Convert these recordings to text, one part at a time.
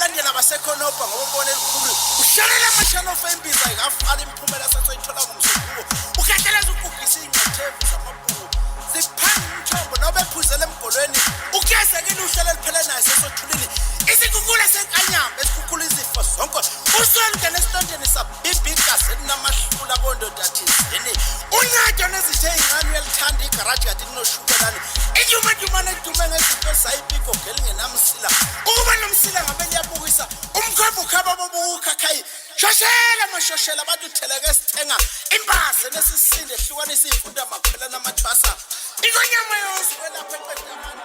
abalandela basekhonopha ngobone elikhulu ushalela amashanofa embiza ikafala imiphumela sasoyithola ngomsuku ukhehleleza ukugisa ingqethevu zamabhuku ziphanga umthombo nobe ephuzela emgolweni ukuyezekile uhlelo liphele naye sesothulini isikukula senkanyamba esikukula izifo zonke usongena esitondeni sabibhika senamahlula kondoda thizeni unyaka nezithe ingane uyalithanda igaraji kade linoshukelani inyuma edume ngezinto sayipiko ngelingenamsila ukuba nomsila ngabe liyabukisa umkhombo ukhaba bobukhakhayi shoshela mashoshela abantu utheleke sithenga impase nesisinde ehlukanisa izifunda makhwela namathwasa ingonyama yozwe lapha eqedamani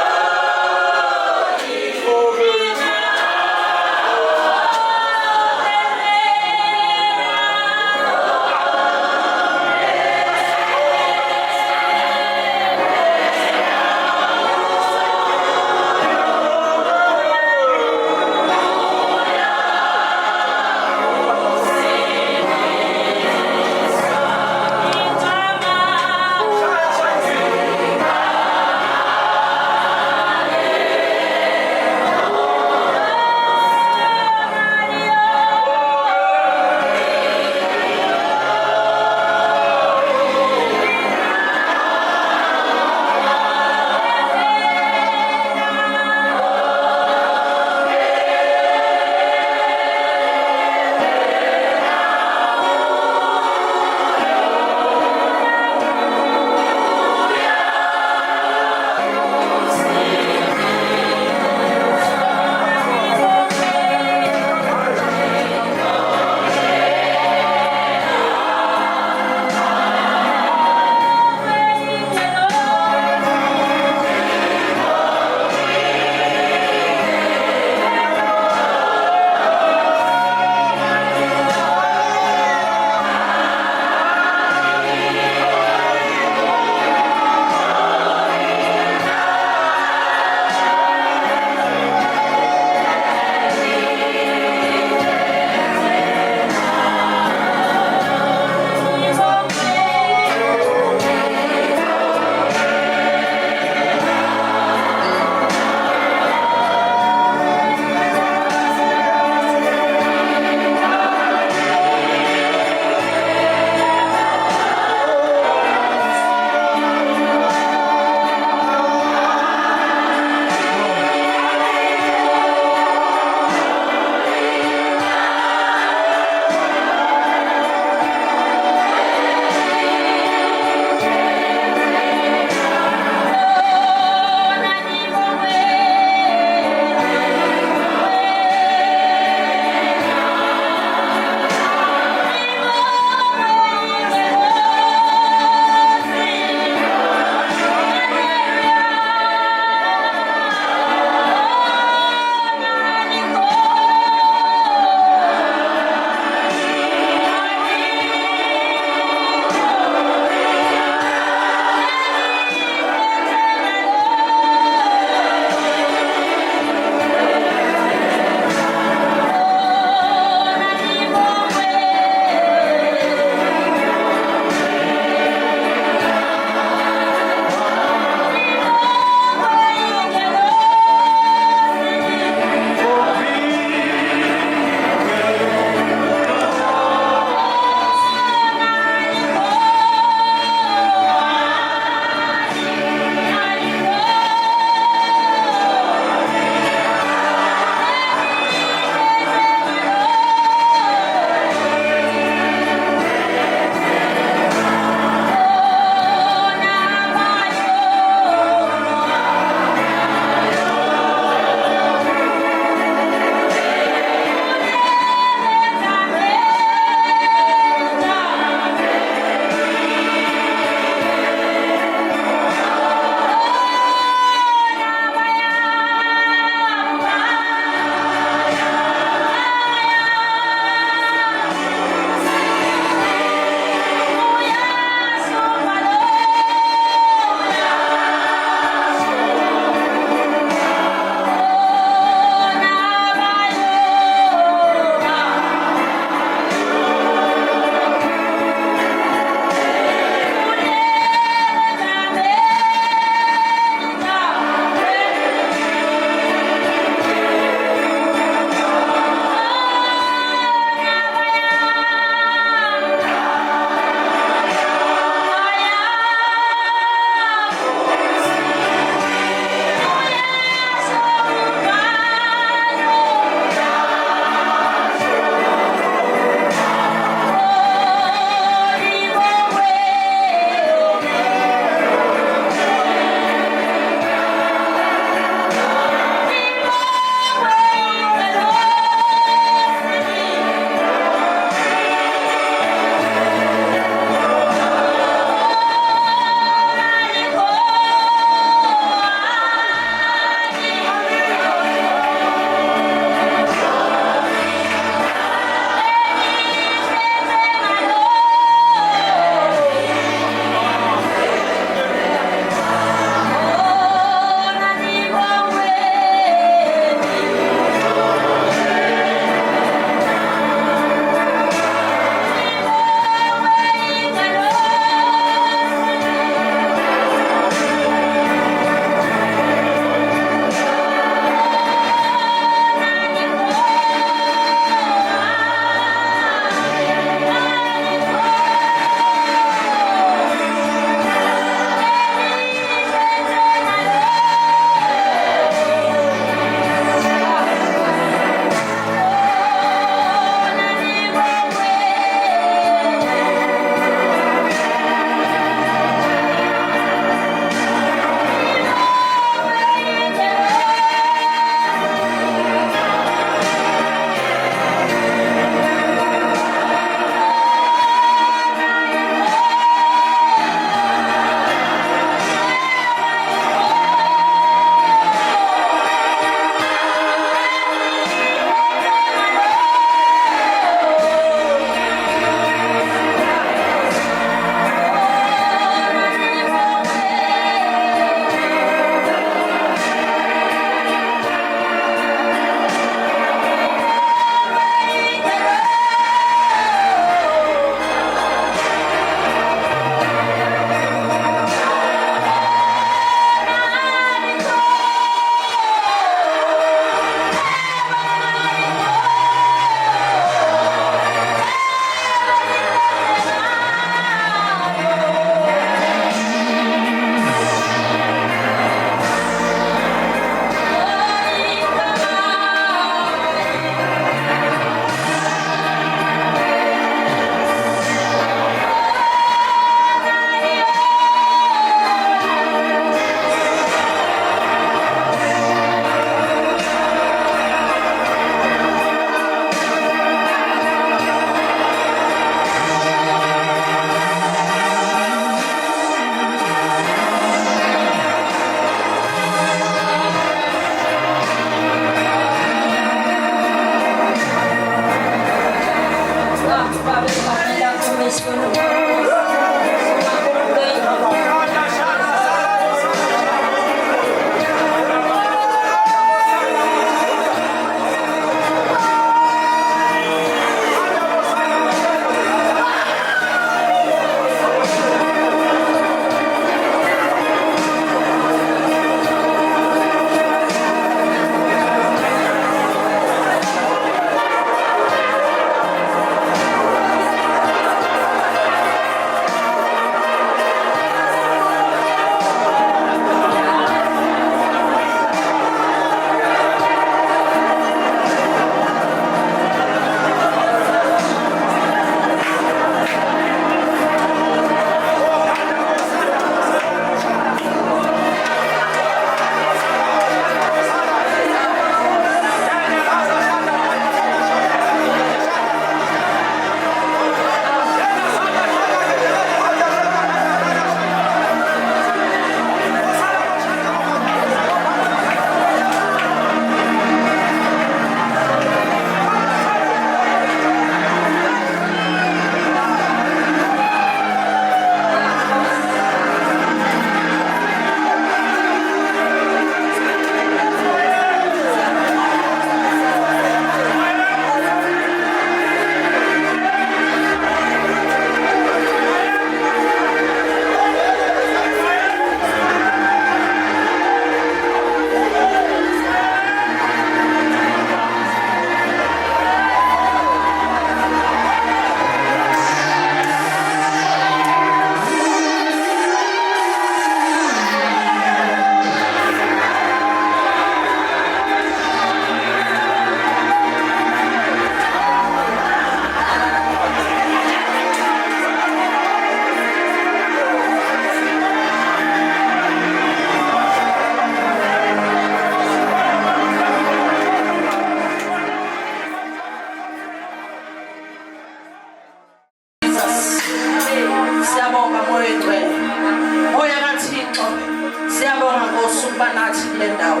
ukuba nathi kule ndawo.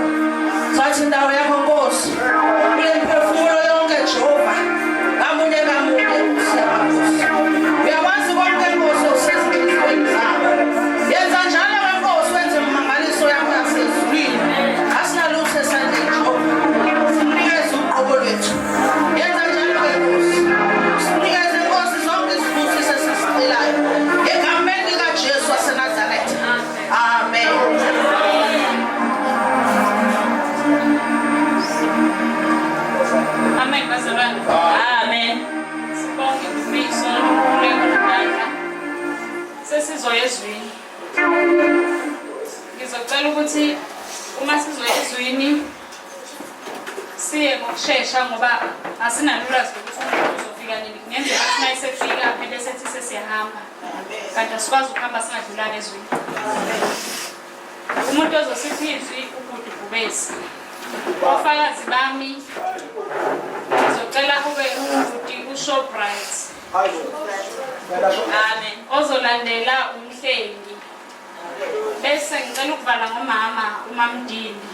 Thatha indawo yakho Nkosi. Kule mphefumulo yonke Jehova. Ngamunye ngamunye siyabonga. Uyakwazi konke Nkosi okusezingizweni zakho. Yenza njalo Nkosi wenze umangaliso yakho yasezulwini. Asinalutho esandleni Jehova. Sinikeze uqobo lwethu. Yenza njalo Nkosi. Sinikeze Nkosi zonke izibusiso esizicelayo. Egameni likaJesu waseNazaretha. Amen. Amen, bazalwane. Amen. Sibonge uMiso nokuleka namandla. Sesizoya ezwini. Ngizocela ukuthi uma sizoya ezwini siye ngokusheshsha ngoba asinalulwazi ukuthi umuntu uzofika nini. Kungenzeka ukuthi uma esefika phela sethi sesiyahamba. Kanti asikwazi ukuhamba singadlulanga ezwini. Umuntu ozosipha izwi ubude bubesi. Ofakazi bami ngizocela kube ukuthi uShoprite. Amen. Ozolandela umhlengi. Bese ngicela ukuvala ngomama uMamdini.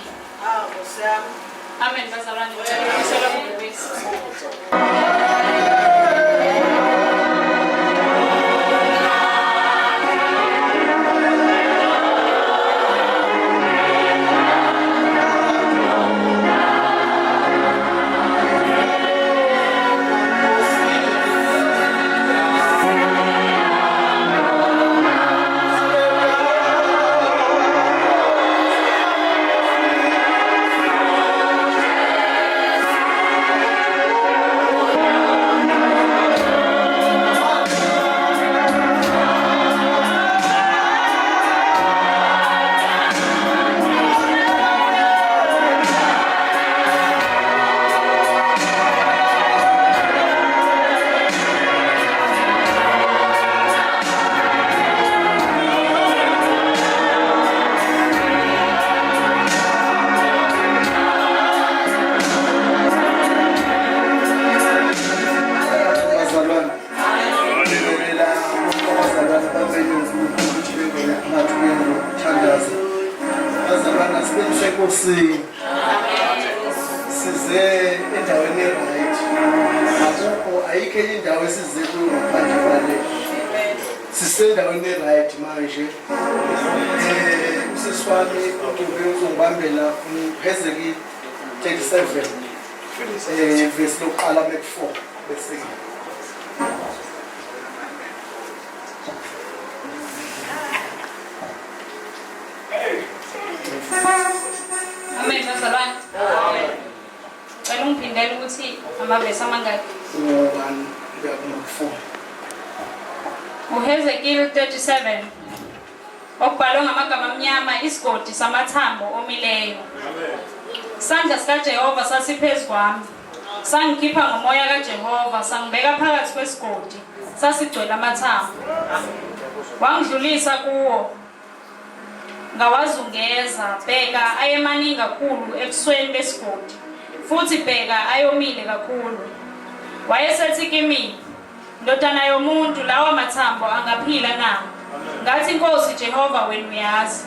Amen bazalwane ngicela ukubisela kubesi. Size endaweni right. Akukho ayikho indawo esize kuyo ngaphandle kwale. Sisendaweni right manje. Usiswami uTuve uzongibambela uHezeki 37. Verse lokuqala ku4 bese. Amen bazalwane. Amen. Cela ungiphindele ukuthi amavesi amangaki? 1 kuya ku4. uHezekili 37 okubhalwe ngamagama amnyama isigodi samathambo omileyo. Isandla sikaJehova sasiphezu kwami. Sangikhipha ngomoya kaJehova sangibeka phakathi kwesigodi sasigcwele amathambo. Wangidlulisa kuwo ngawazungeza bheka ayemaningi kakhulu ebusweni besigodi futhi bheka ayomile kakhulu. Wayesethi kimi, ndodana yomuntu lawa mathambo angaphila na? Ngathi Inkosi Jehova wena uyazi.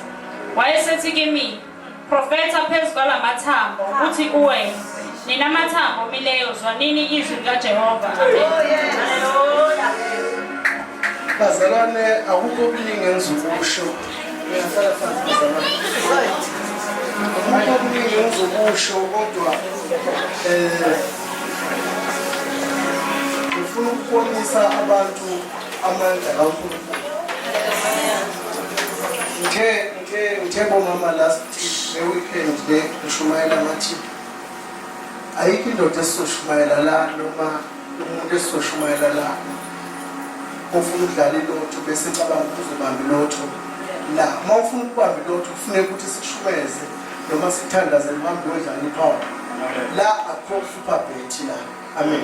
Wayesethi kimi, profeta phezu kwala mathambo uthi kuwe, nina mathambo omileyo zwanini izwi likaJehova. Bazalwane akukho okuningi engizokusho. Ngiyasala phansi bazalwane. Akukho okuningi engizokusho kodwa ngifuna ukubonisa abantu amandla kaNkulunkulu. Ngithe bomama last weekend le ngishumayela ngathi ayikho indoda esizoshumayela la noma umuntu esizoshumayela la ofuna ukudlala ilotho bese cabanga ukuzobamba ilotho la uma ufuna ukubamba ilotho kufanele ukuthi sishumeze noma sithandaze noma uyodlala ipower la akho super bet la. Amen.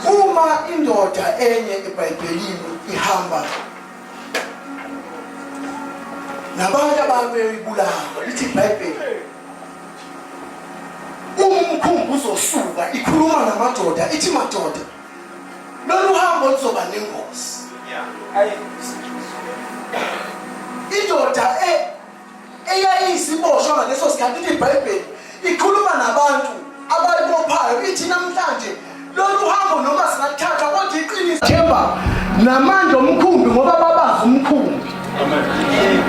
Uma indoda enye eBhayibhelini ihamba nabanye abantu beyibulala lithi iBhayibheli umkhumbuzo uzosuka ikhuluma namadoda ithi madoda lolu hambo luzoba nengozi. indoda eyayiyisiboshwa ngaleso sikhathi iBhayibheli ikhuluma nabantu abayibophayo ithi namhlanje lolu hambo noma singathatha kodwa iqiniso themba namandla omkhumbi ngoba babazi umkhumbi. Amen.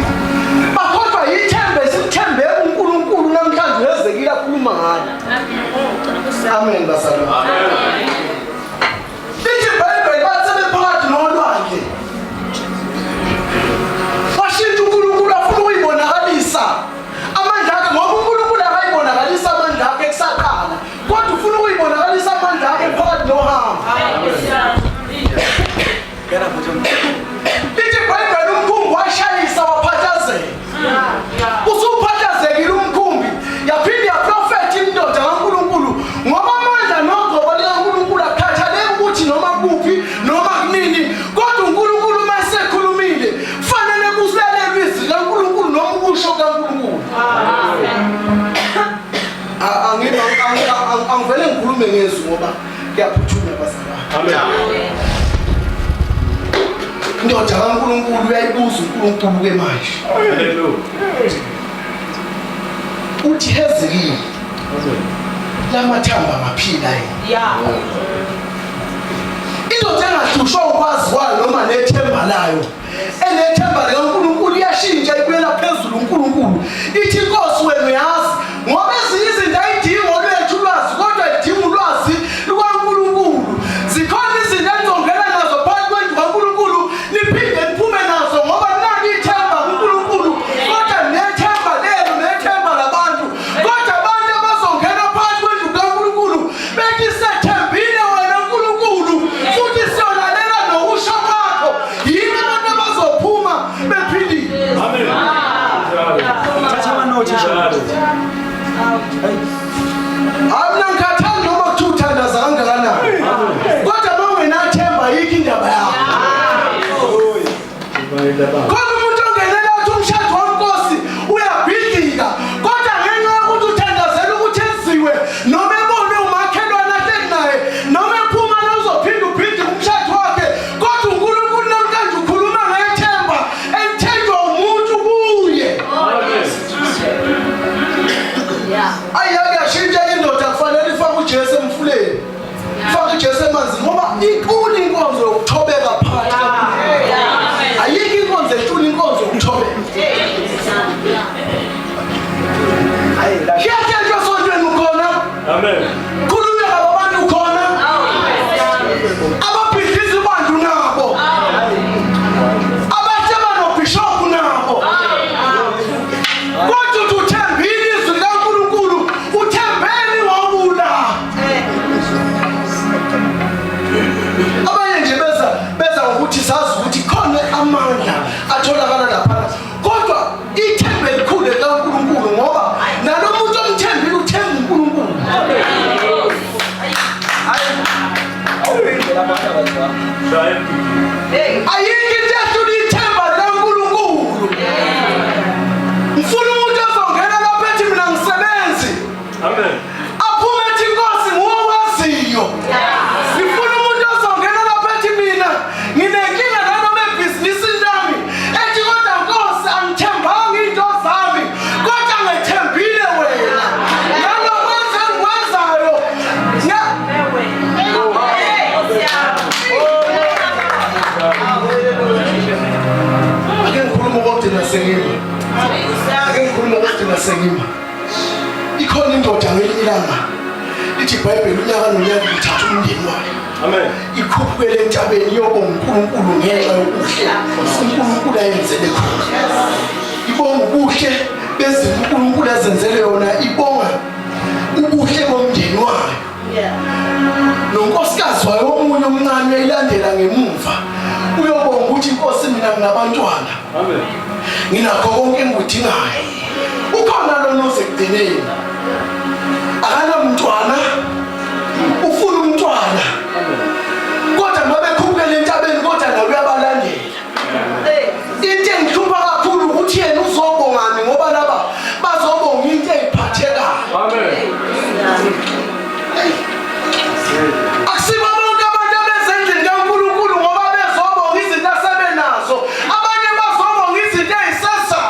Bakhohlwa yithembe sithembe uNkulunkulu namhlanje yezekile akhuluma ngayo. Amen basalwa. Amen. Lithi iBhayibheli bathi bephakathi nolwandle. Washintsha uNkulunkulu afuna ukuyibonakalisa amandla akhe ngoba uNkulunkulu akayibonakalisa amandla akhe kusaqala kodwa ufuna ukuyibonakalisa amandla akhe phakathi nohambo. Lithi iBhayibheli umkhumbi washayisa waphathazela. Usuphathazekile umkhumbi yaphinde yaprofetha indoda kaNkulunkulu ngoba amandla nogoba likaNkulunkulu akhathaleki ukuthi noma kuphi noma kunini kodwa uNkulunkulu mayesekhulumile kufanele kuselelwe izwi kaNkulunkulu noma ukusho kaNkulunkulu. Angivele ngikhulume ngezwi ngoba kuyaphuthuma bazalwane. Amen. Indoda kaNkulunkulu uyayibuza uNkulunkulu ke manje. Haleluya. Uthi hezekile. Lamathamba maphila yini? Yeah. Indoda engahlushwa ukwazi kwayo noma nethemba layo. Enethemba likaNkulunkulu iyashintsha ibuyela phezulu uNkulunkulu. Ithi Nkosi wena yazi ngoba ezinye izinto ayidingi olwethu ulwazi kodwa idinga ulwazi lukaNkulunkulu. Zikhona izinto engizongena nazo phakathi kwendlu kaNkulunkulu niphinde niphume nazo ngoba nani ithemba kuNkulunkulu kodwa nethemba lelo nethemba labantu kodwa abantu abazongena phakathi kwendlu kaNkulunkulu bethi sethembile wena uNkulunkulu futhi siyolalela nokusho kwakho yini abantu abazophuma bephilile. Amen. Thatha amanothi shalo. Awunangathanda noma kuthandaza kangakanani kodwa mawungenathemba yikho indaba yakho. Kodwa umuntu ongenela uthi umshado waNkosi uyabhidlika kodwa ngenxa yokuthi uthandazela ukuthi enziwe noma ebone umakhelwane atenaye noma ephuma uzophinda ubhidlike umshado wakhe kodwa uNkulunkulu namhlanje ukhuluma ngethemba elithenjwa umuntu kuye. Ayake ashintshe indoda kufanele ifake uJesu emfuleni ifake uJesu emanzini ngoba inkulu inkonzo yokuthobeka phakathi. Ayikho inkonzo enkulu inkonzo yokuthobeka. Kuyathenjwa sontweni ukhona. Amen. Khulunywa ngabantu ukhona. Ababhidliza abantu nabo. Abathemba nobishop nabo. Kodwa uthi uthembile izwi likaNkulunkulu uthembeni wawula. Abanye nje beza ukuthi sazi ukuthi khona amandla atholakala lapha kodwa ithembe elikhulu likaNkulunkulu ngoba nalomuntu omthembile uthemba uNkulunkulu. Ayikho into ehlula ithemba likaNkulunkulu. Ngifuna umuntu ozongena lapha ethi mina ngisebenzi. Amen. Aphume ethi Nkosi nguwe owaziyo. Ngifuna umuntu ozongena lapha ethi mina nginenkinga nanoma ebhizinisi lami ethi kodwa Nkosi angithembanga into zami kodwa ngithembile wena. Ngalokwenza engikwenzayo. Ake ngikhuluma kodwa nasengima. Ake ngikhuluma kodwa nasengima. Ikhona indoda ngelinye ilanga lithi iBhayibheli unyaka nonyaka uthatha umndeni wayo. Amen. Ikhuphukele entabeni yobonga uNkulunkulu ngenxa yokuhle uNkulunkulu ayenzele khona. Ibonga ubuhle bezinto uNkulunkulu azenzele yona ibonga ubuhle bomndeni wayo. Nonkosikazi wayo omunye omncane uyayilandela ngemuva uyobonga ukuthi Nkosi mina nginabantwana. Amen. Nginakho konke engikudingayo. Ukhona lona osekugcineni. Akanamntwana ufuna umntwana kodwa ngabe khupukele entabeni kodwa nawe uyabalandela. Into engihlupha kakhulu ukuthi yena uzobongani ngoba laba bazobonga into eziphathekayo. Amen. Akusibo abantu abenza endlini kaNkulunkulu ngoba bezobonga izinto asebenazo. Abanye bazobonga izinto ezisasa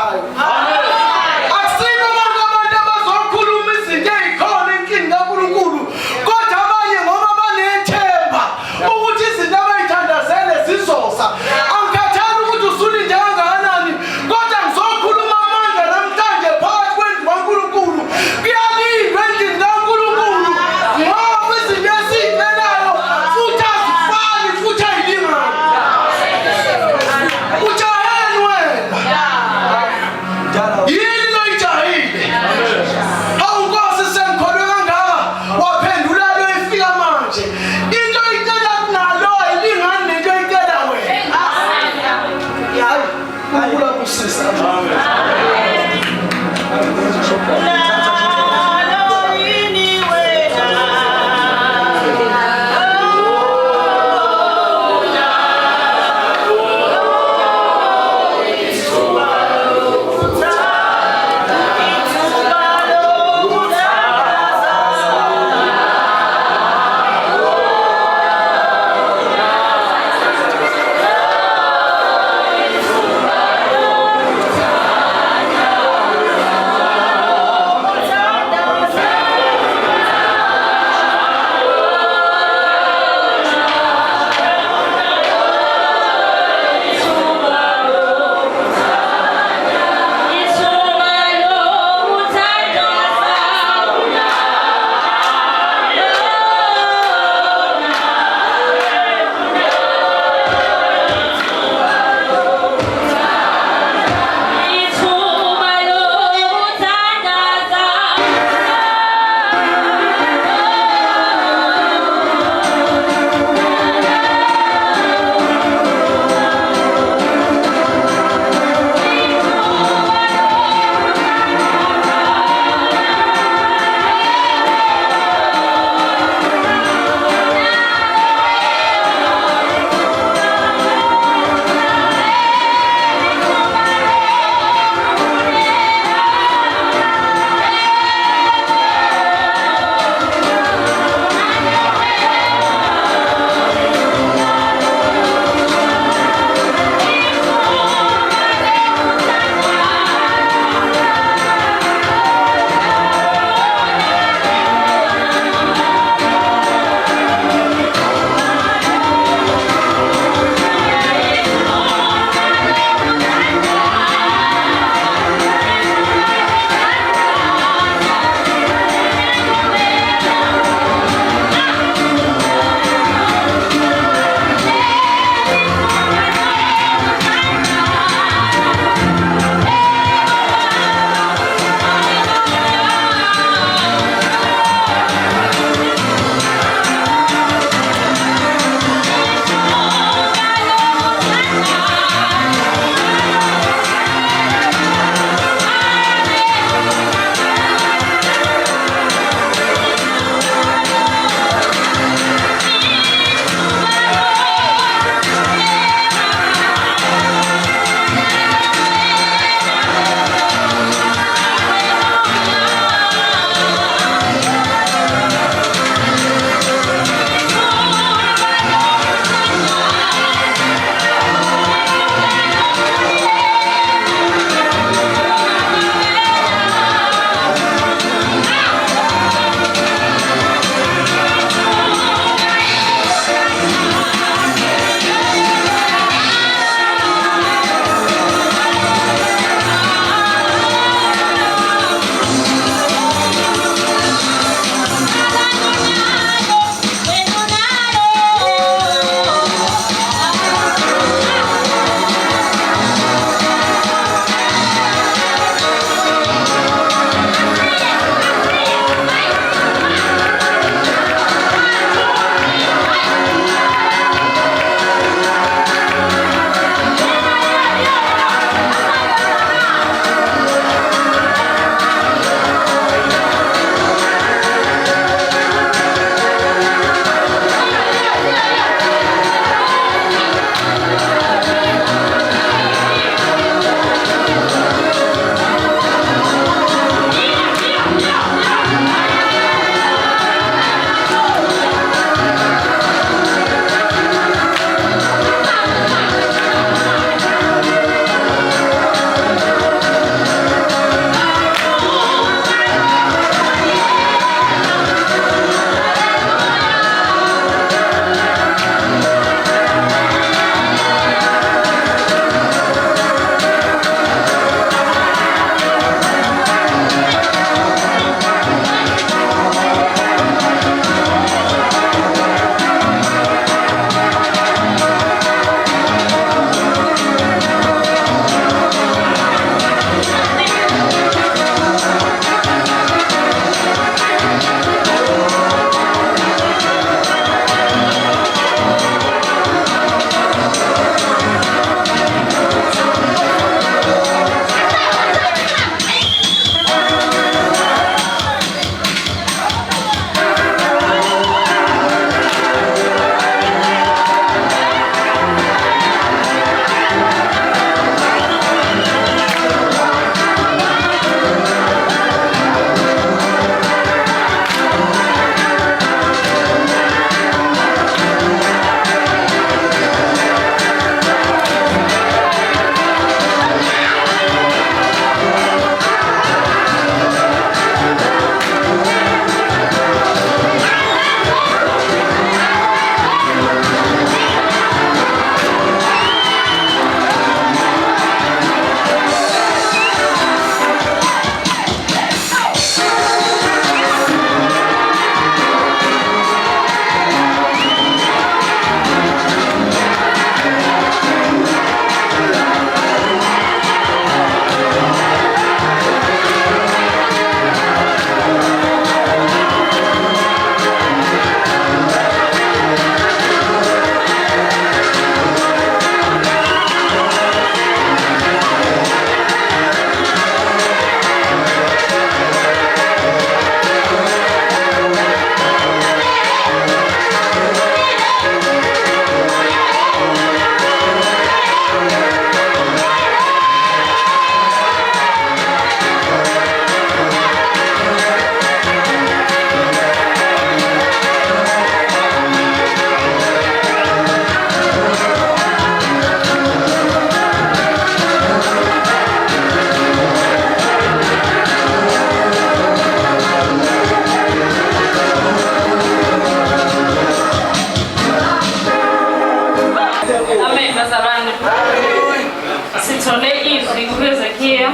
amazwi kuHezekiya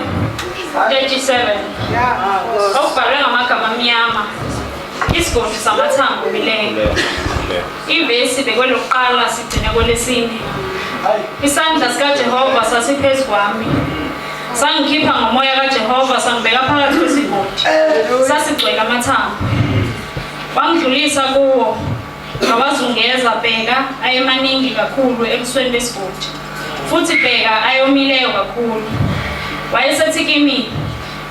37 okubhalwe ngamagama amnyama isigodi samathambo mileyo. Ivesi bekwelokuqala sigcine kwelesine. Isandla sikaJehova sasiphezu kwami, sangikhipha ngomoya kaJehova sangibeka phakathi kwesigodi, sasigcwele amathambo. Wangidlulisa kuwo, ngawazungeza, bheka ayemaningi kakhulu ebusweni besigodi, futhi bheka ayomileyo kakhulu. Wayesethi kimi,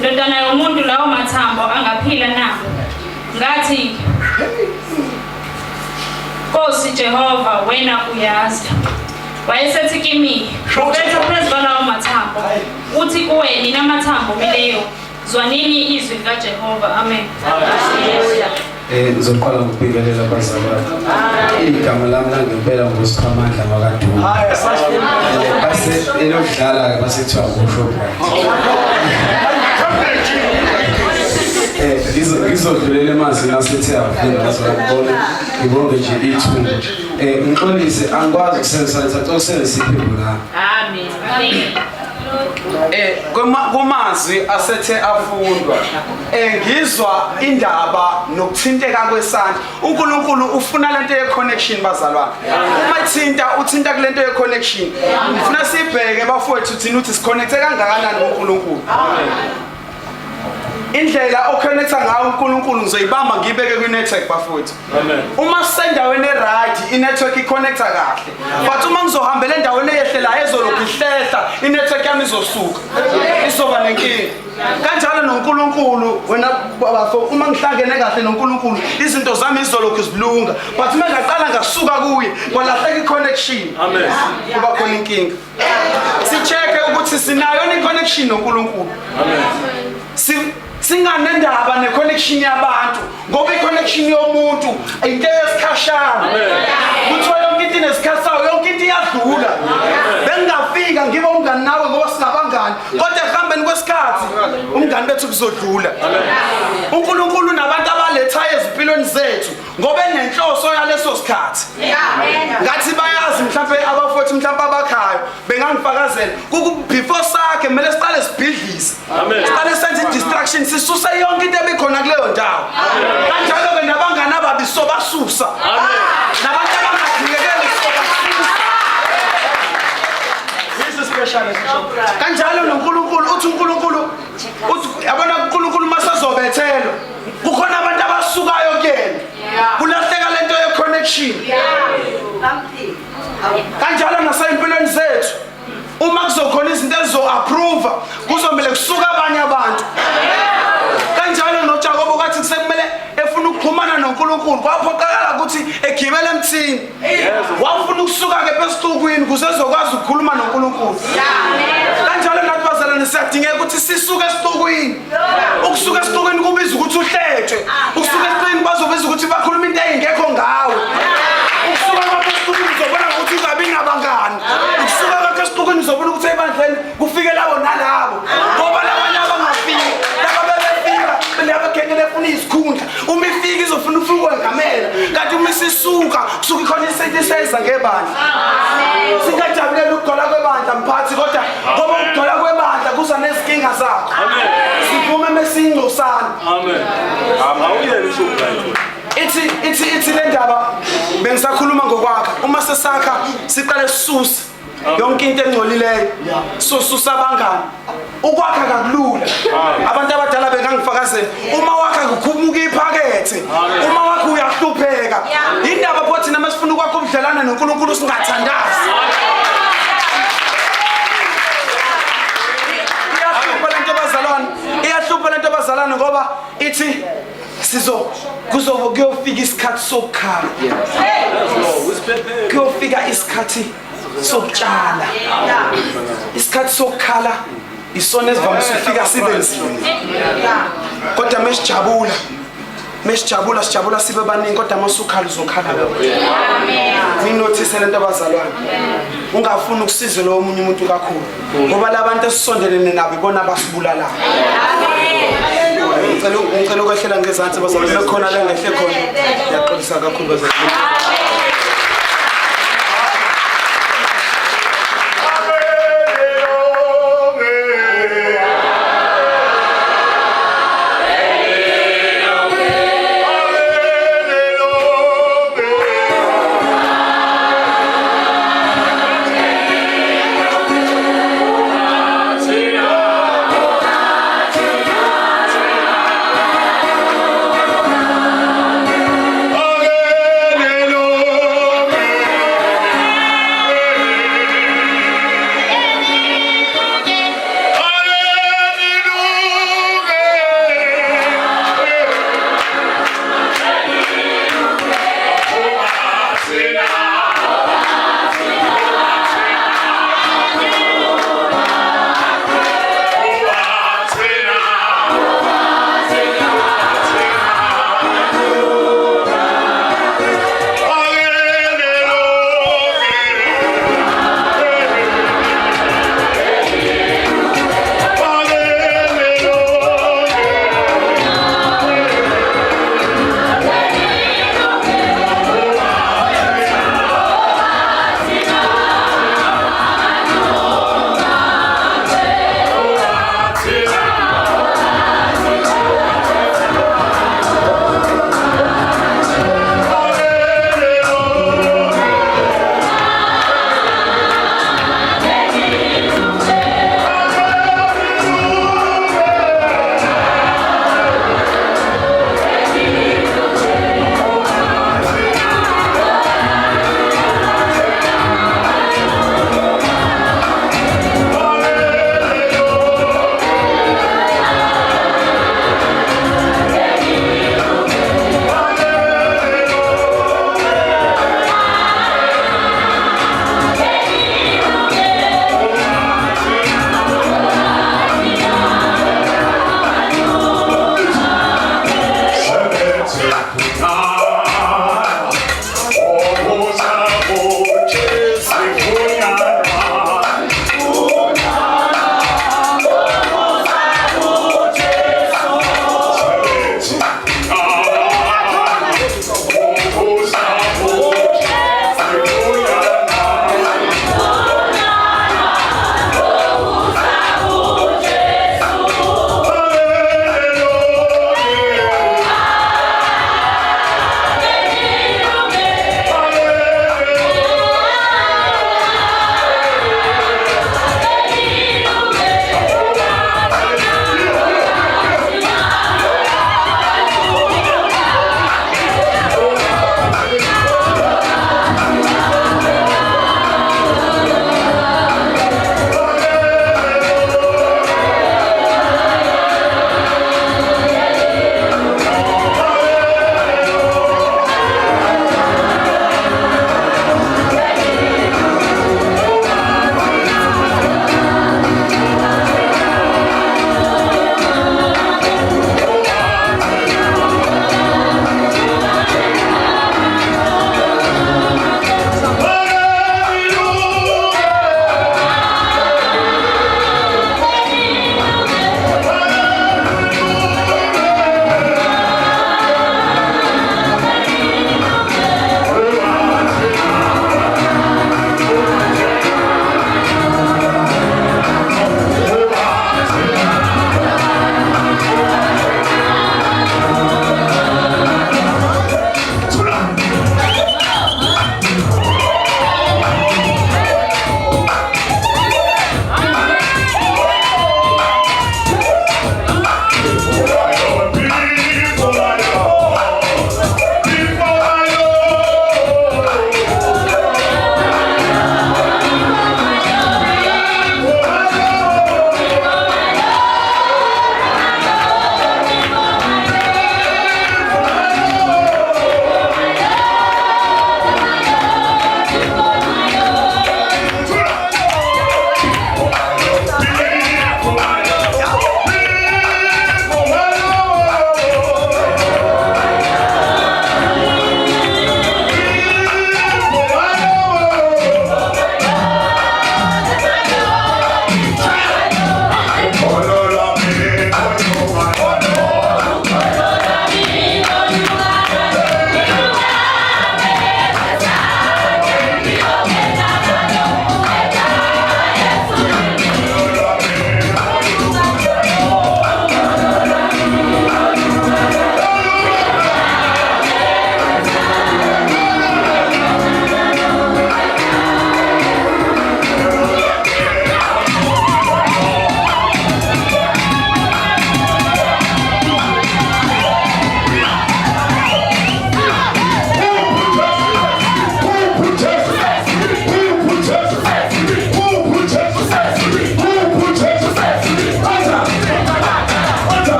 ndodana yomuntu, lawo mathambo angaphila na? Ngathi, Nkosi Jehova, wena uyazi. Wayesethi kimi, ubetha phezu kwalawo mathambo, uthi kuwe, nina mathambo mileyo, zwanini izwi likaJehova. Amen. Ngizoqala ngokubingelela abazalwane. Igama lami langempela ngosiKhamandla wakwaDuma. Base elokudlala ke basethiwa uShoprite. Ngizodlulela emazini asethe avula ngizokubona ngibonge nje ithuba. Ngixolise angikwazi ukusebenzisa ngithatha ukusebenzisa la. Amen. Kumazwi asethe afundwa ngizwa indaba nokuthinteka kwesandla. uNkulunkulu ufuna lento ye connection bazalwane. Uma uthinta kulento ye connection, ufuna sibheke bafowethu thina uthi siconnecte kangakanani kuNkulunkulu. Indlela oconnecta ngayo uNkulunkulu ngizoyibamba ngibeke kwi-network bafowethu. Uma sendaweni right i-network iconnecta kahle, but uma ngizohambela endaweni eyehlela ezolokhu ihlehla i-network yami izosuka, izoba nenkinga. Kanjalo noNkulunkulu, wena bafo, uma ngihlangene kahle noNkulunkulu izinto zami izolokhu zilunga, but uma ngaqala ngasuka kuye kwalahleka i-connection, kuba khona inkinga. Si-check ukuthi sinayo i-connection noNkulunkulu. Singanendaba ne-connection yabantu, ngoba i-connection yomuntu into yesikhashana. Kuthiwa yonke into inesikhathi sayo, yonke into iyadlula. Bengingafika ngibe umngani nawe ngoba singabangani, kodwa ekuhambeni kwesikhathi umngani bethu kuzodlula. uNkulunkulu nabantu abalethayo ezimpilweni zethu ngoba enenhloso yaleso sikhathi. Ngathi bayazi mhlawumbe abafowethu mhlawumbe abakhayo bengangifakazela before sakhe kumele siqale sibhidlise, siqale senze distraction, sisuse yonke into ebikhona kuleyo ndawo. Kanjalo ke nabangani ababi sobasusa, nabantu abangadikekeli sobasusa. This is special. Kanjalo noNkulunkulu uthi uNkulunkulu uthi yabona uNkulunkulu masazobethelwa kukhona abantu abasukayo kuyena, kulahleka lento ye connection. Kanjalo nasempilweni zethu uma kuzokhona izinto ezizo-approve kuzomele kusuka abanye abantu. Kanjalo noJakobo kwathi kusekumele efuna ukuxhumana noNkulunkulu kwaphoqakala ukuthi egibele emthini, wafuna ukusuka-ke phesixukwini ukuze ezokwazi ukukhuluma noNkulunkulu. Kanjalo nathi bazalwane siyadingeka ukuthi sisuke esixukwini. Ukusuka esixukwini kubiza ukuthi uhlethwe, ukusuka esixukwini bazobiza ukuthi bakhuluma into eyingekho ngawe. Ukusuka lapho esixukwini uzobona ukuthi uzabe nabangani, ukusuka lapho esixukwini uzobona ukuthi ebandleni kufike labo nalabo, ngoba labanye abangafiki laba bebefika labakhethe efuna izikhundla. Uma ifika izofuna ufike ngamela, kanti uma isisuka kusuka ikhona isethi seza ngebandla. Singajabulela ukugcola kwebandla mphathi, kodwa ngoba ukugcola kwebandla kuza nezinkinga zakho. Siphume mesingcosana. Ithi le ndaba bengisakhuluma ngokwakha, uma sesakha siqale sisuse yonke into engcolileyo, sosusa abangani. Ukwakha kakulula. Abantu abadala bengangifakazela uma wakha kukhumuka iphakethe, uma wakha uyahlupheka. Indaba phothi nama sifuna ukwakha ubudlelane noNkulunkulu singathandazi. Iyahlupha lento bazalwane ngoba ithi kuyofika isikhathi sokukhala, kuyofika isikhathi sokutshala. Isikhathi sokukhala isona esivamise ukufika sibe nzima, kodwa mesijabula sijabula sibe baningi, kodwa masukhala uzokhala. Nginothise lento abazalwane, ungafuni ukusiza lo omunye umuntu kakhulu, ngoba labantu esisondelene nabo ibona abasibulalayo. Ngicela ukwehlela ngezansi bazalwane, bekhona la ngehle khona. Ngiyaxolisa kakhulu bazalwane.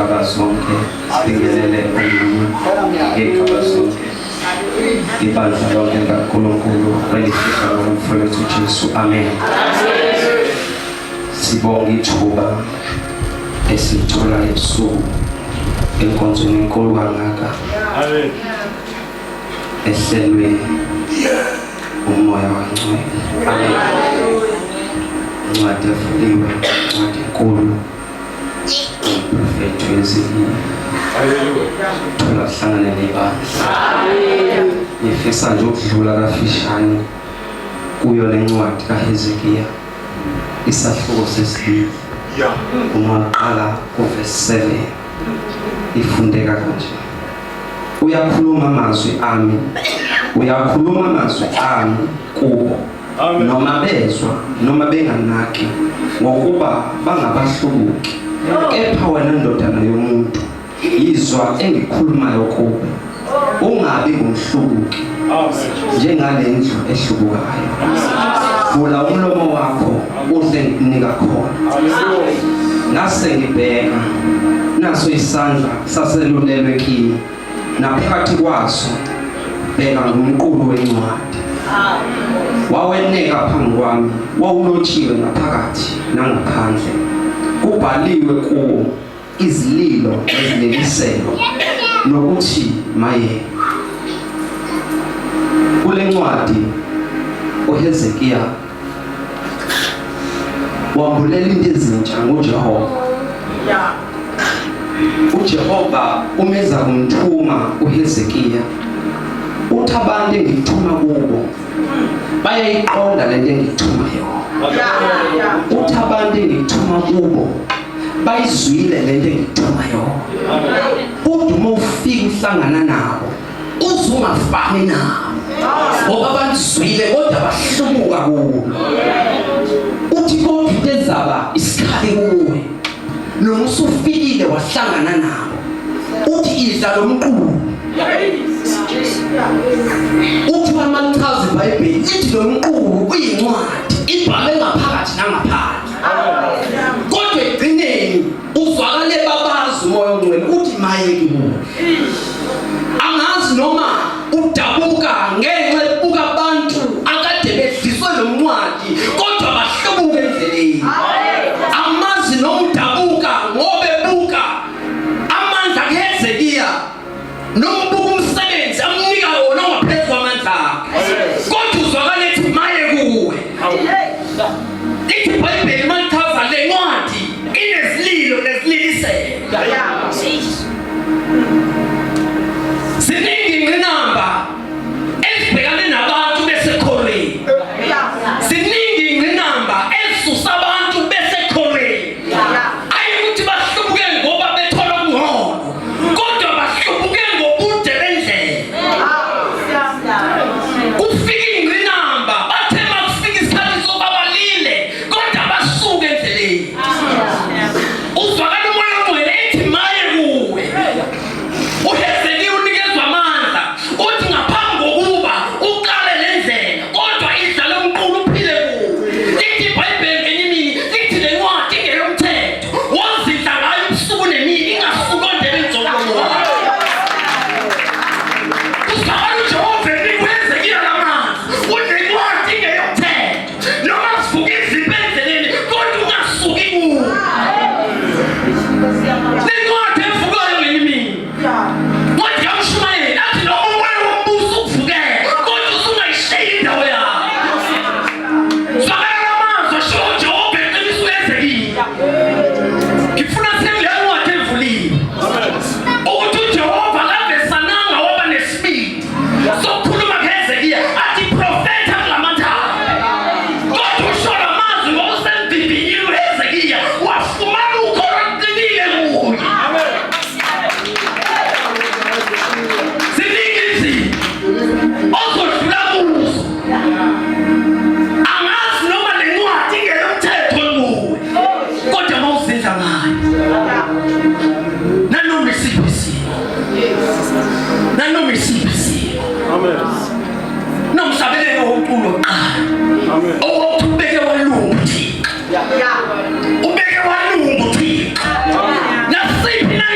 ngey'gaba zonke sibingelele ngey'gaba zonke ibandla lonke likaNkulunkulu elifika ngomfowethu uJesu. Amen. Sibonga ithuba esithola ebusuku enkonzweni enkulu kangaka ehlelweni umoya wangcwele. Amen. Incwadi evuliwe, incwadi enkulu umprofethi wezilimi thola kuhlangane nebandla. Ngifisa nje ukudlula kafishane kuyo le ncwadi kaHezekiya isahluko sesibili uma uqala kuverse 7 ifundeka kanje: uyakhuluma amazwi ami, uyakhuluma amazwi ami kubo, noma bezwa noma benganaki, ngokuba bangabahlubuki. Kepha wena ndodana yomuntu, izwa engikhulumayo kubo, ungabi ngumhlubuki njengale ndlu ehlubukayo. Vula umlomo wakho udle ngikunika khona. Ngase ngibheka, naso isandla saselulelwe kimi, naphakathi kwaso bheka ngumqulu wencwadi. Waweneka phambi kwami, wawulotshiwe ngaphakathi nangaphandle, kubhaliwe kuwo izililo ezileliselo nokuthi maye. Kule ncwadi uHezekiya wambulela into ezintsha ngoJehova. uJehova umeza kumthuma uHezekiya, uthi abantu engithuma kubo bayayiqonda lento engithuma yona. Uthi abantu engithuma kubo bayizwile lento engithuma yona. Kodwa uma ufika uhlangana nabo uzungafani nabo, ngoba abazwile kodwa bahlubuka kubo. Uthi kodwa into ezaba isikhali kuwe noma usufikile wahlangana nabo, uthi idla lo mqulu. Uthi mamachaza iBhayibheli ithi lo mqulu uyincwadi ibhale ngaphakathi nangaphandle, kodwa egcineni uzwakale babazi umoya ongcwele uthi maye kubo. Angazi noma udabuka ngenxa yokubuka abantu akade bedliswe lo ncwadi kodwa bahlubuka endleleni. Amazi noma udabuka ngoba ebuka amandla kaHezekiya noma ubuka umsebenzi amnika wona ngaphezu kwamandla akhe, kodwa uzwakale ethi maye kuwe. Ithi iBhayibheli malichaza le ncwadi inezililo nezililiselo. Ziningi ingqinamba ezibhekane nabantu besekhoreni, ziningi ingqinamba ezisusa abantu besekhoreni. Ayikuthi bahlubuke ngoba bethola ukungcono, kodwa bahlubuke ngobude bendlela. Kufika ingqinamba bathe makufika isikhathi sokuba balile kodwa basuke endleleni. Uzwakala umoya ongcwele ethi maye kuwe. uHezekiya unikezwa amandla uthi ngaphambi kokuba uqale le ndlela kodwa idla lo mqulu uphile kuwe. Lithi iBhayibheli ngenye imini lithi le ncwadi ingeyomthetho, wozidla ngayo ubusuku nemini ingasuki ondlebeni zomlomo wakho. Uzwakala uJehova enika uHezekiya lamandla uthi le ncwadi ingeyomthetho, noma kuvuka izipho endleleni kodwa ungasuki kuwe. Le ncwadi evukayo ngenye imini ncwadi kaMshumayeli athi noma umoya wombuso ukuvukela kodwa usungayishiyi indawo yakho. Zwakala amazwi asho uJehova eqinisa uHezekiya. Ngifuna singile ncwadi evuliwe ukuthi uJehova kavesananga waba nesibindi sokukhuluma kuHezekiya athi profeta kulamathala, kodwa usho la mazwi ngoba usemvimbinile uHezekiya wafumana ukholo oluqinile kuye. Ziningi izinto ozodlula kuzo. Angazi noma le ncwadi ingeyomthetho kuwe, kodwa mawuzenza ngayo nanoma isiphi isimo, nanoma isiphi isimo. Nomhlabelelo womculo oqala owokuthi ubeke walunga uThixo, ubeke walunga uThixo. Nasiphi na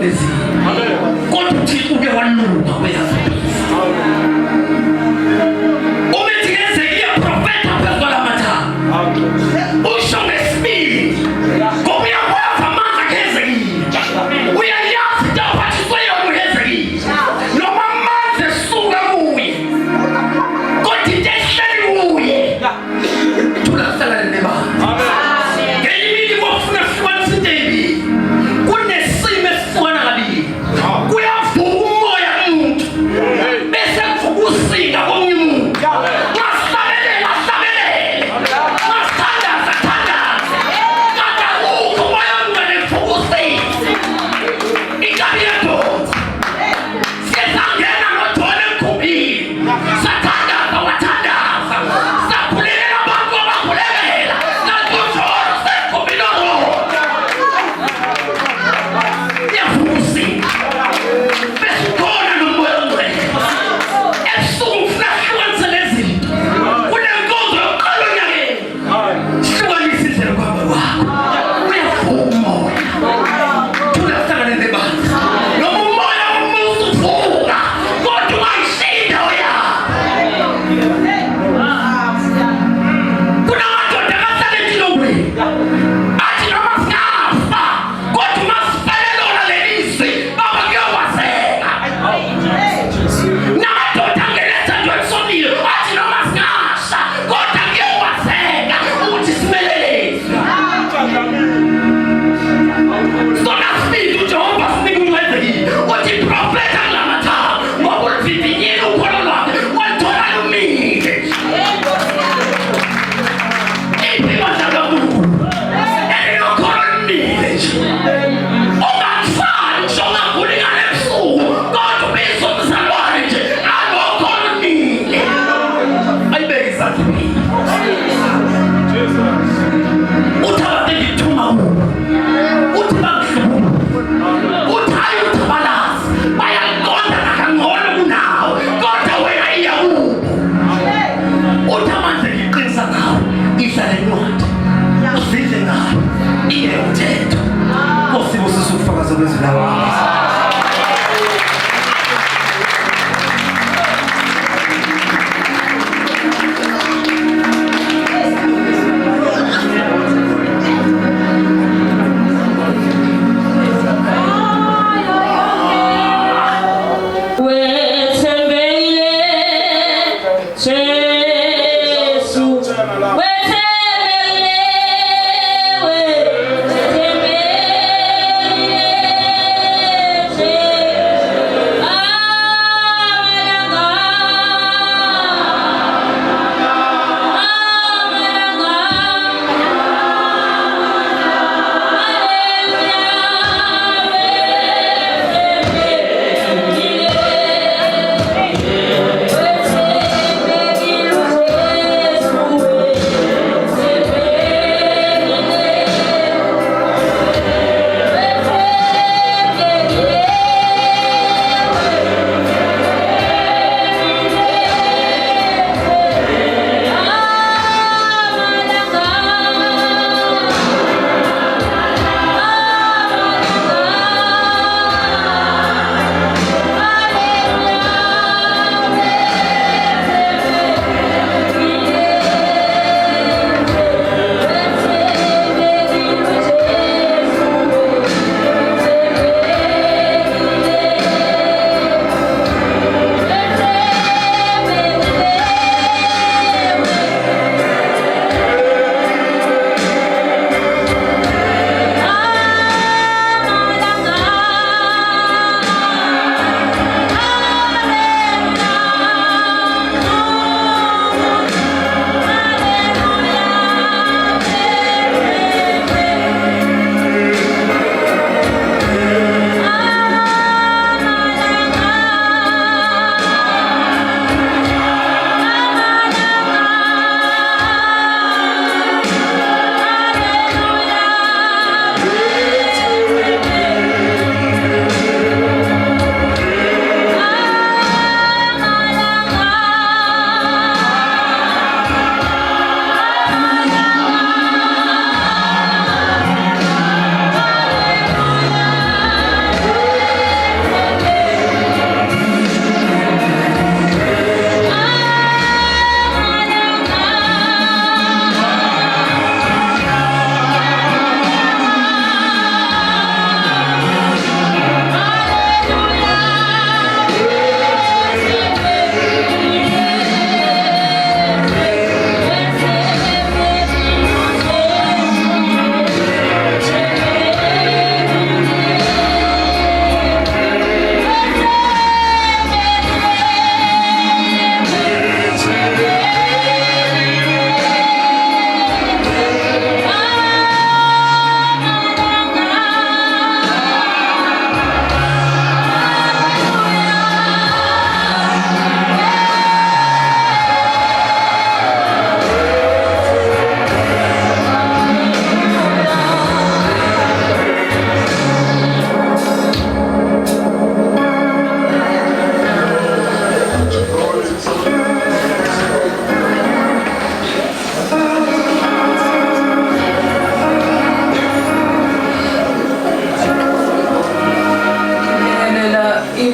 Khehlelezi kodwa uthi uke waluka uyafundisa umethi ngenzeki ya profeta phezu kwalamathambo usho ngesibili ngoba uyakwazi amandla ngenzekile uyayazi into aphathiswe yona ngenzekile noma amanzi esuka kuye kodwa into ehleli kuye thulahlala nebantu ngenye imini kwafuna sihlukanisa into ey'mbili kunesimo esihlukana kabili kuyavuka umoya kumuntu bese kuvuka usinga komunye umuntu ngahlabelele ngasithandaza kanti akukho umoya omngane kuvuka usinga ingabi yedonsa siyezangena ngodona emkhumbini sathandaza wathandaza sakhulelela abantu abakhulelela natujolo semkhumbini orodwa yavuka usinga bese ukhona nomoya omngcwele ebusuku ufuna hlukanise lezi zinto kunenkonzo yokuqala onyakeni hlukanisa indlela kwabo wakho uyavuka umoya thulahlangane nebantu noma umoya womusa uvuka kodwa ungayishinda uyapha kunamadoda akahlala entilongweni athi noma singafa kodwa uma sifelelona lelizwi baba kuyokwazeka namadoda angeneza nto elisonile athi noma singasha kodwa kuyokwazeka ukuthi simelelezwe sona sibili uJehova sinika uncwezekile uthi profeta kulamathambo ngoba ulivivinyile ukholo lwakhe walithola lumile iphimbo likaNkulunkulu elinokholo lumile nje ungakufani nje ungaguli ngale busuku kodwa ubizwa umzalwane nje anokholo lumile ayibeke izandla phini uthi abantu engithuma kubo uthi bangihlubule uthi hayi uthabalazi bayaliqonda nakangcono kunawe kodwa wena iya kubo uthi amandla ngiqinisa ngawo ihlale encwadi uzidle ngawo iye umthetho kosibusisa ukufakaza kwezwi lakho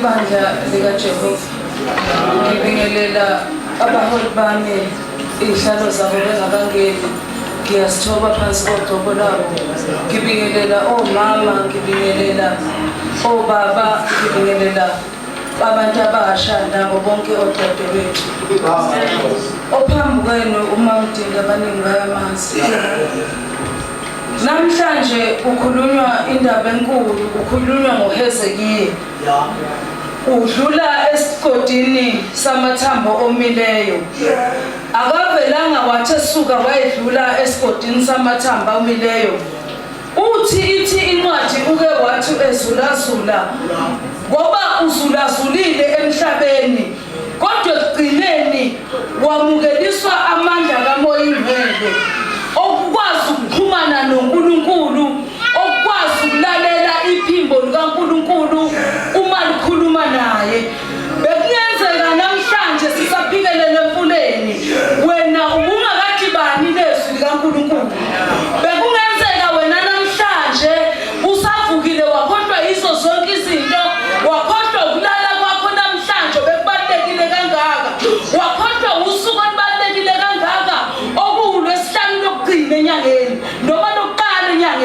ibandla likaJehova ngibingelela abaholi bami izihlalo zabo bengabangeli ngiyasithoba phansi kodobo labo ngibingelela omama ngibingelela obaba ngibingelela abantu abasha nabo bonke odadewethu ophambi kwenu uma udinga abaningi bayamanzi namhlanje kukhulunywa indaba enkulu kukhulunywa ngoHezekiya udlula esigodini samathambo omileyo akavelanga wathi suka wayedlula esigodini samathambo omileyo ithi incwadi uke wathi ezulazula ngoba uzulazulile emhlabeni kodwa ekugcineni wamukeliswa amandla kaMoya Ingcwele okukwazi ukuxhumana noNkulunkulu okukwazi ukulalela iphimbo likaNkulunkulu uma likhuluma naye bekungenzeka namhlanje sisaphikelele emfuleni wena ubungakadibani nezwi likaNkulunkulu bekungenzeka wena namhlanje usavukile wakhohlwa izo zonke izinto wakhohlwa ukulala kwakho namhlanje bekubalekile kangaka wakhohlwa usuku olubalekile kangaka okuwulwesihlanu lokugcina enyangeni noma lokuqala enyangeni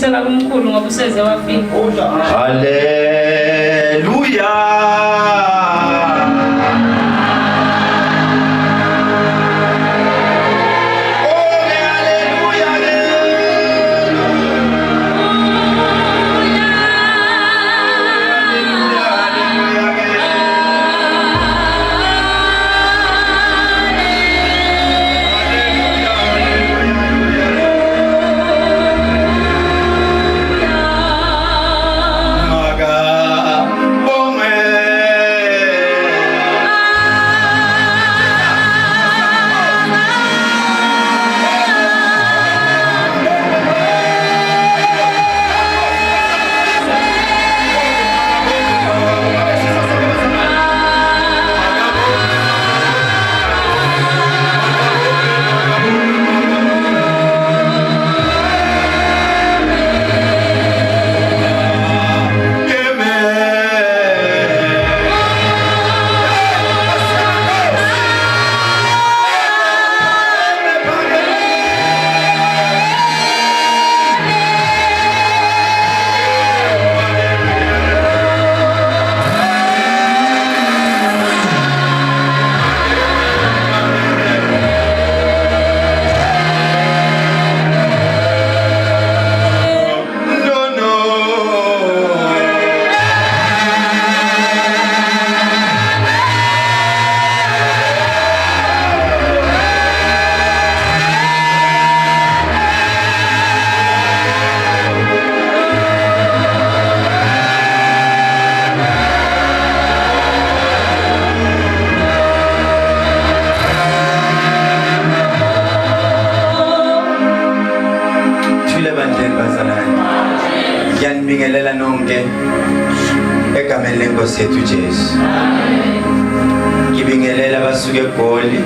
sibuyisela kumkhulu ngoba useze wafika. Hallelujah. Ngiyanibingelela nonke egameni lenkosi yethu Jesu. Ngibingelela abasuka eGoli,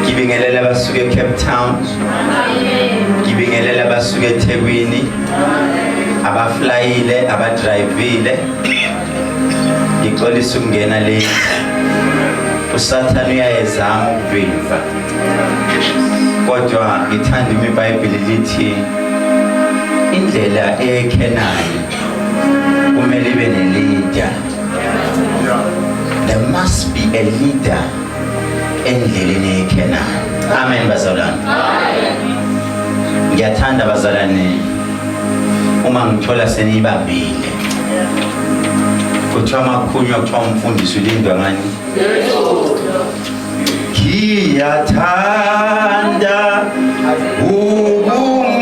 ngibingelela abasuka eCape Town, ngibingelela abasuka eThekwini, abaflyile, abadrivile. Ngixolisa ukungena le uSathane uyayezama ukuvimba, kodwa ngithanda iBhayibheli lithi indlela eKhenani kumele ibe ne-leader. There must be a leader endleleni eKhenani. Amen bazalwane. Ngiyathanda bazalwane uma ngithola seniyibambile. Kuthiwa makhunywa kuthiwa umfundisi ulindwa ngani? Ngiyathanda ukumbona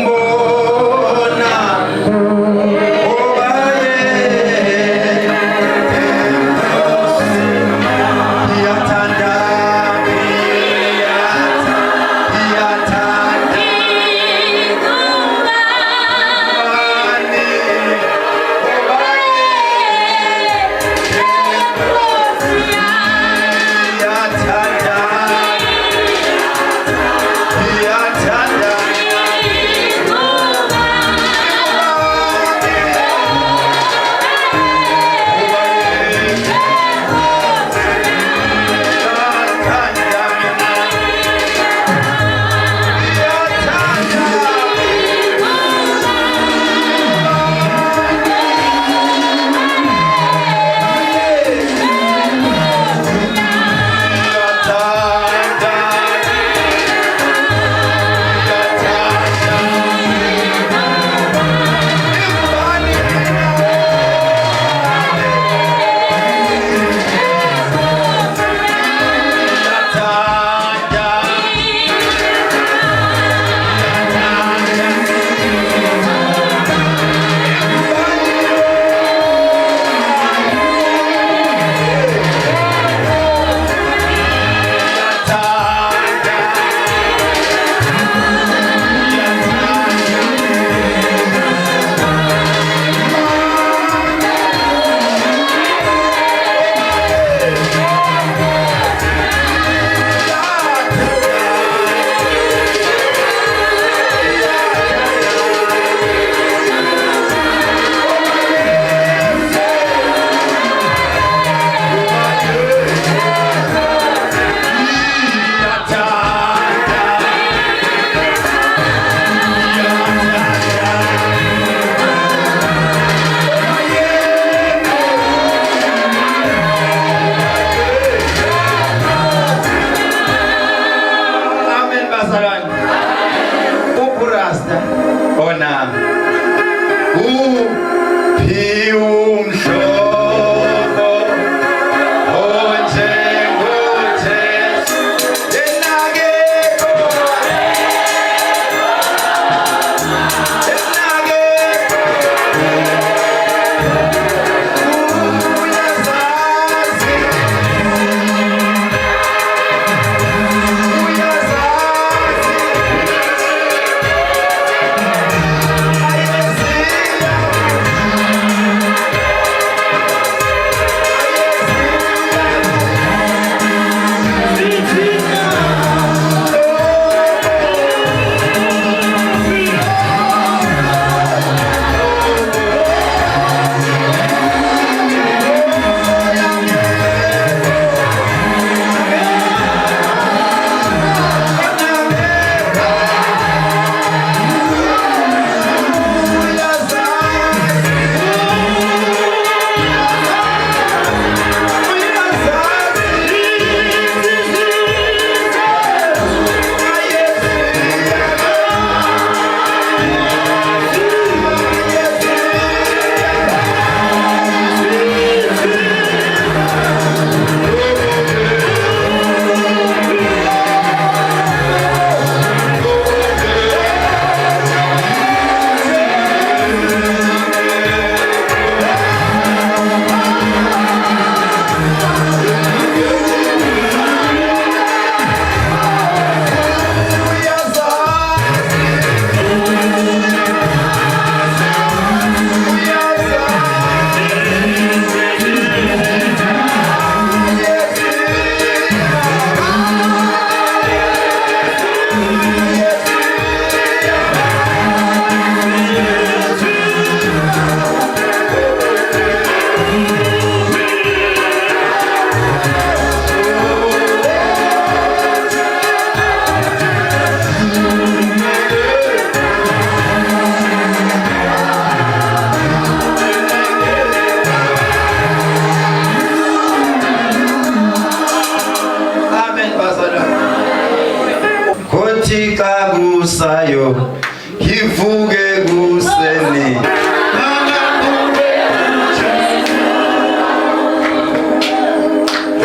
Uthi kakusayo Kivuke kuseni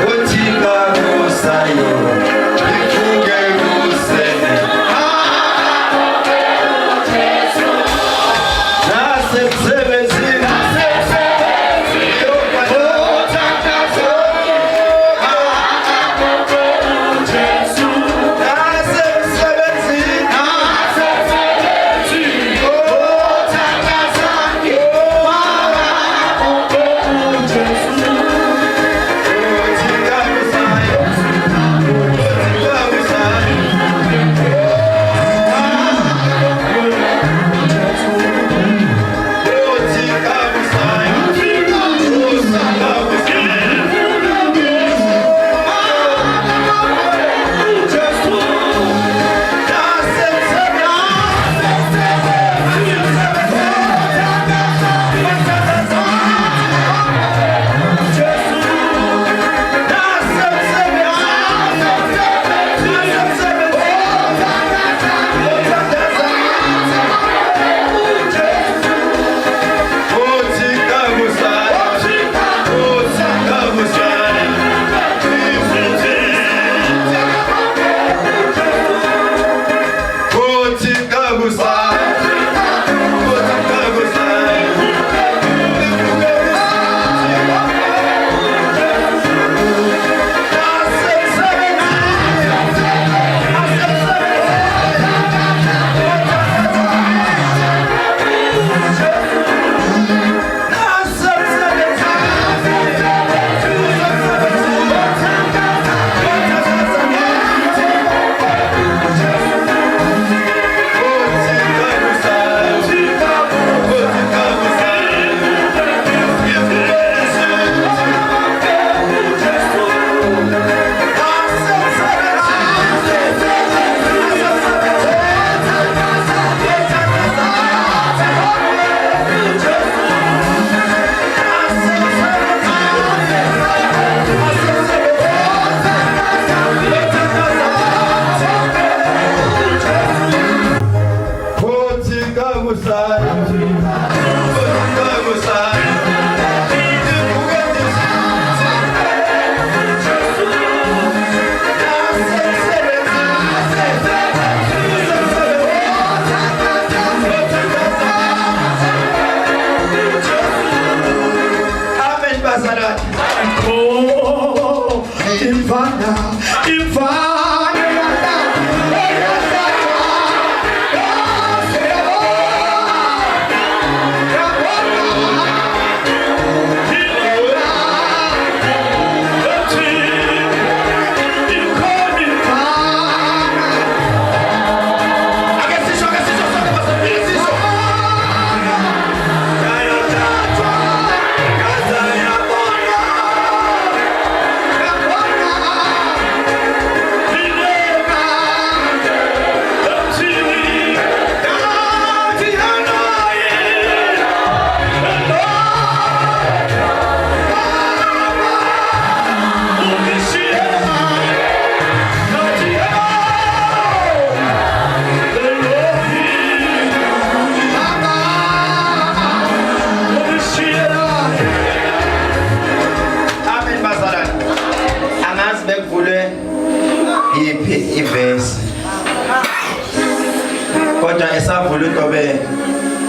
Uthi kakusayo Kivuke kuseni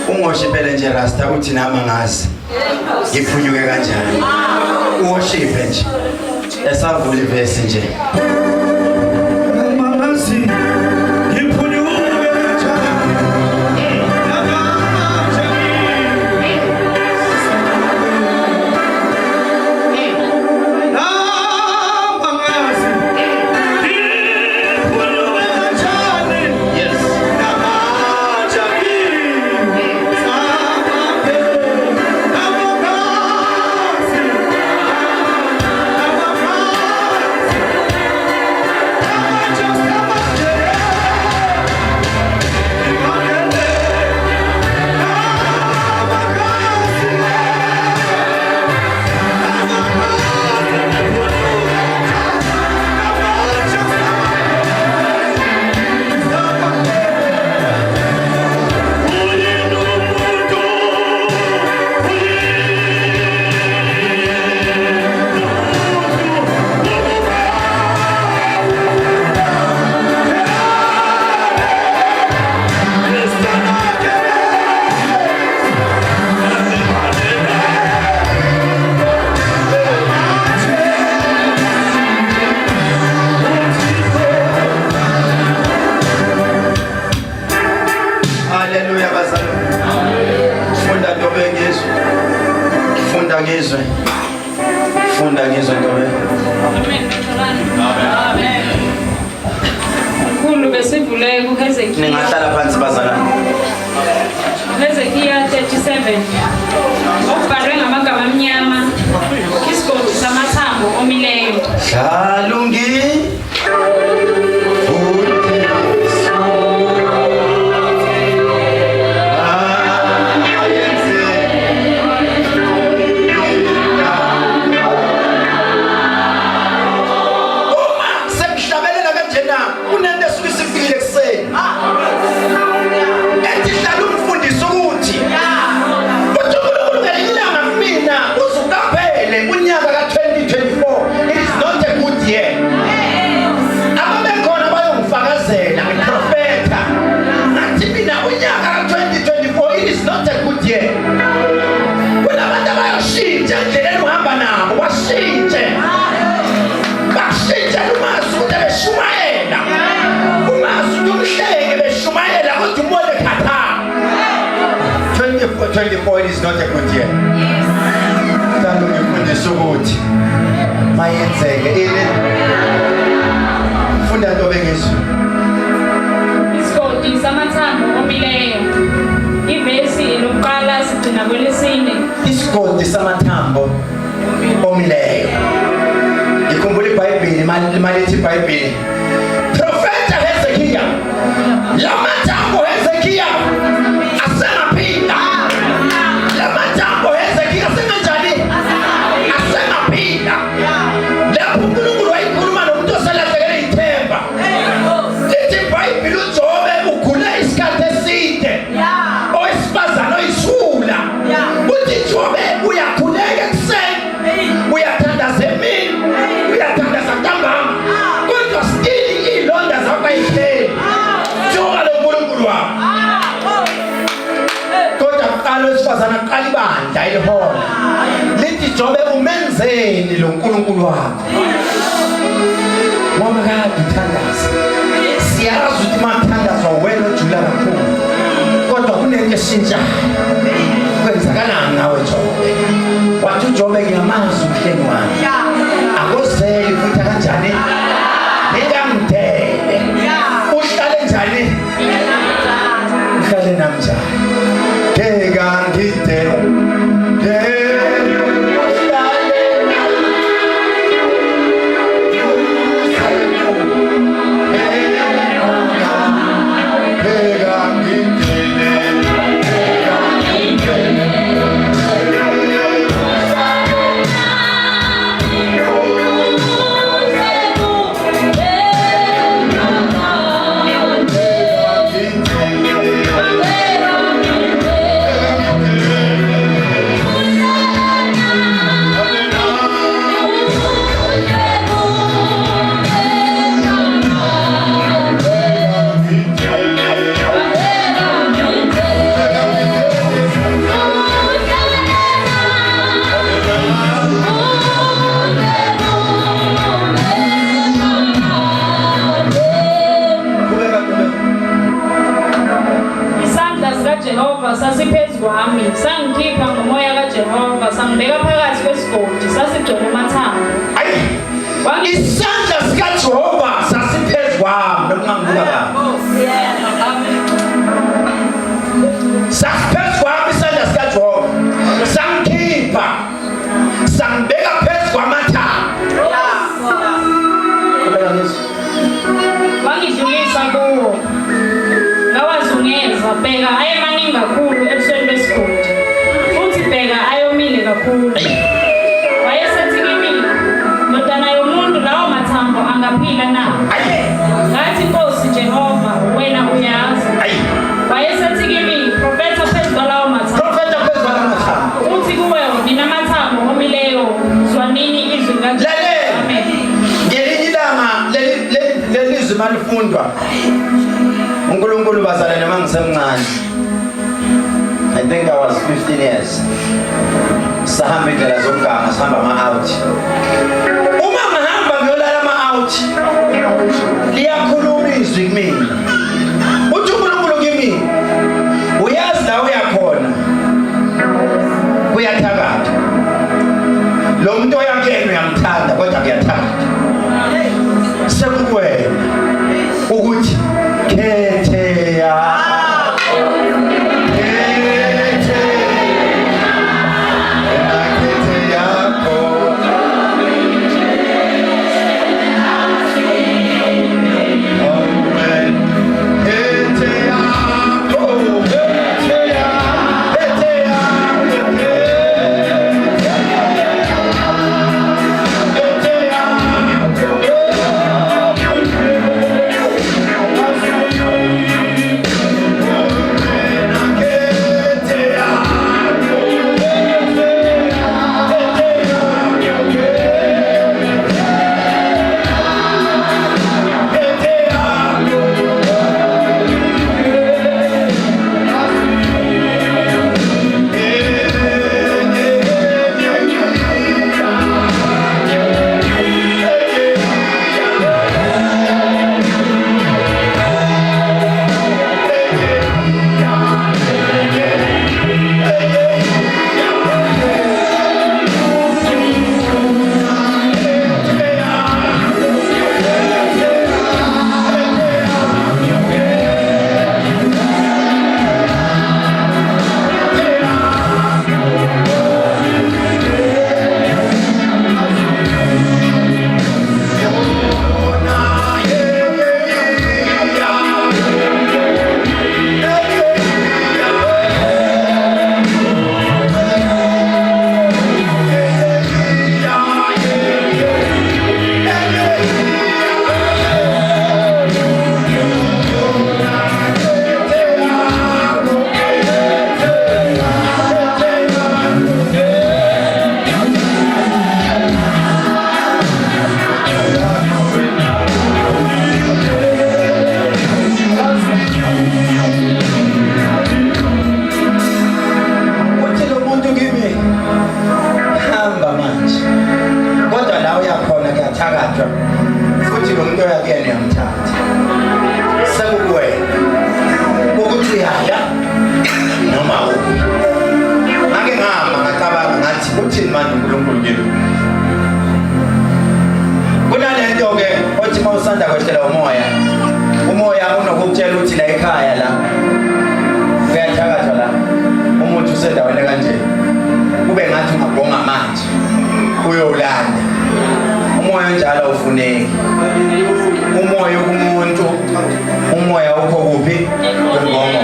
Ungoshipele nje rasta uthi nama ngazi iphunyuke kanjani uwoshipe nje esavula ivesi nje Mangazi iphunyuke kanjani sivule kuHezekiya. Ningahlala phansi bazalwane. Hezekiya 37. Okubhalwe ngamagama amnyama. Isigodi samathambo omileyo. Hlalungi. It is not a good year. Kalo ngifundisa ukuthi mayenzeke ile funda into bengizwe. Isigodi samathambo omileyo. Ivesi lokuqala sigcina kwelesine. Isigodi samathambo omileyo. Ngikhumbula iBhayibheli malithi iBhayibheli. Profeta Hezekiya. Lamathambo Hezekiya asenaphinda. Lamathambo Hezekiya asenganjani? Asenaphinda. Lapho uNkulunkulu wayikhuluma nomuntu osalahlekele ithemba. Lithi iBhayibheli uJobe ugule isikhathi eside. Owesifazane oyisula. Uthi Jobe uyakhuleka ekuseni. Uyathandaza emini. Uyathandaza ntambama. Kodwa still ilonda zakho ayihleli. Joka lo uNkulunkulu wakho. Kodwa kuqala owesifazane aqala ibandla elihola. Lithi Jobe umenzeni lo uNkulunkulu wakho. Ngoba kade uthandaza. Siyazi ukuthi mathandaza wena ojula kakhulu. Kodwa kunento eshintshayo. Kwenzakalani nawe Jobe? Wathi uJobe ngiyamazi umhleni wami. Akozeli futhi kanjani? Ngingangidele. Uhlale njani? Uhlale namnjani? Ngeke ngidele. Sasiphezu kwami sangikhipha ngomoya kaJehova sangibeka phakathi kwesigodi sasigcwele amathambo. Isandla sikaJehova sasiphezu kwami nokungangibuka kabi. Sasiphezu kwami isandla sikaJehova sangikhipha sangibeka phezu kwamathambo. Wangidlulisa kuwo ngawazungeza bheka ayemaningi kakhulu ebusweni besigodi futhi bheka ayomile kakhulu. Wayesethi kimi, ndodana yomuntu lawo mathambo angaphila na? Ngathi Nkosi Jehova wena uyazi. Wayesethi kimi, profeta phezu kwalawo mathambo. Uthi kuwe ninamathambo omileyo zwanini izwi kaJehova. Amen. Ngelinye ilanga lelizwi malifundwa uNkulunkulu bazalwane mangisemncane. I think I was 15 years. Sahamba indlela zomganga sihamba ama-out. Uma ngihamba ngiyolala ama-out liyakhuluma izwi kumina. Uthi uNkulunkulu kimi uyazi la uyakhona kuyathakatha. Lo muntu oyakuyena uyamthanda kodwa kuyathakatha. Sekuwena ukuthi umuntu oyakuyena uyamthatha sekukuwena ukuthi uyaya noma uphi. Ngake ngahamba ngacabanga ngathi uthini manje uNkulunkulu kimi. Kunalento-ke othi uma usanda kwehlela umoya unokukutshela ukuthi la ekhaya la kuyathakathwa la umuntu usendaweni kanje kube ngathi ungabonga manje uyolanda. Umoya njalo ufuneki. Umoya kumuntu, umoya ukho kuphi kwengongo.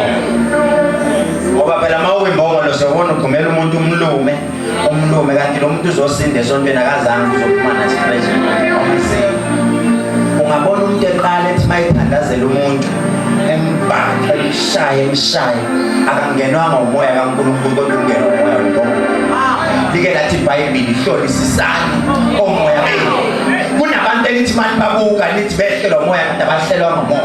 Ngoba phela mawuyimbongolo siyabona ugumela umuntu umlume kanti lo muntu uzosinda esontweni akazange uzophumana situation omasiyo. Ungabona umuntu eqala ethi mayithandazela umuntu embakha emshaye akangenwanga umoya kaNkulunkulu kodwa ungenwa umoya wenkonzo. Like lathi iBhayibheli ihlolisisana omoya benu. Kunabantu elithi manje babuka lithi behlelwa umoya kanti abahlelwa ngomoya.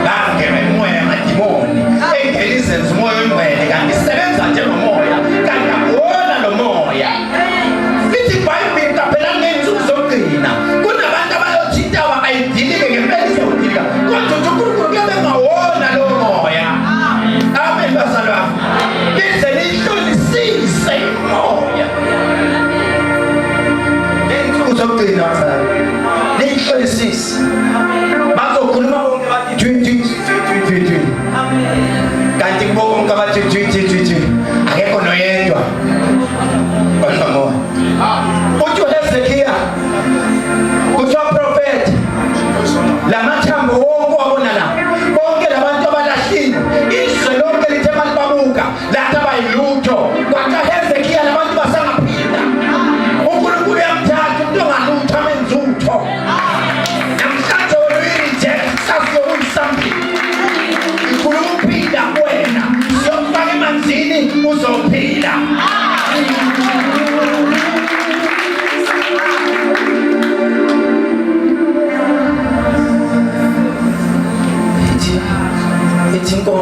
Bangenwa umoya yamadimoni engenizenza umoya ongcwele kanti isebenza njengomoya kanti akuwona lo moya. Lithi iBhayibheli kaphela ngenzuku zokugcina kunabantu abayothintawa ayidilike ngempela izodilika kodwa uNkulunkulu kuyabe ngawona lo moya. Amen bazalwane. Lize lihlolisise umoya. Ngenzuku zokugcina bazalwane. Lihlolisise. Bazokhuluma bonke bathi twi. Kanti bonke bathi twi. Akekho noyedwa. Bangamo. Uthi uHezekiya kuthiwa prophet lamathambo wonke wabona la bonke labantu abalahlile izwe lonke lithe malibabuka lathi abayilutho kwathi uHezekiya labantu basangaphinda uNkulunkulu uyamthatha umuntu ongalutho amenza utho namhlanje uyireject sasiyokuyisambile uNkulunkulu uphinda kuwena siyokufaka emanzini uzophila.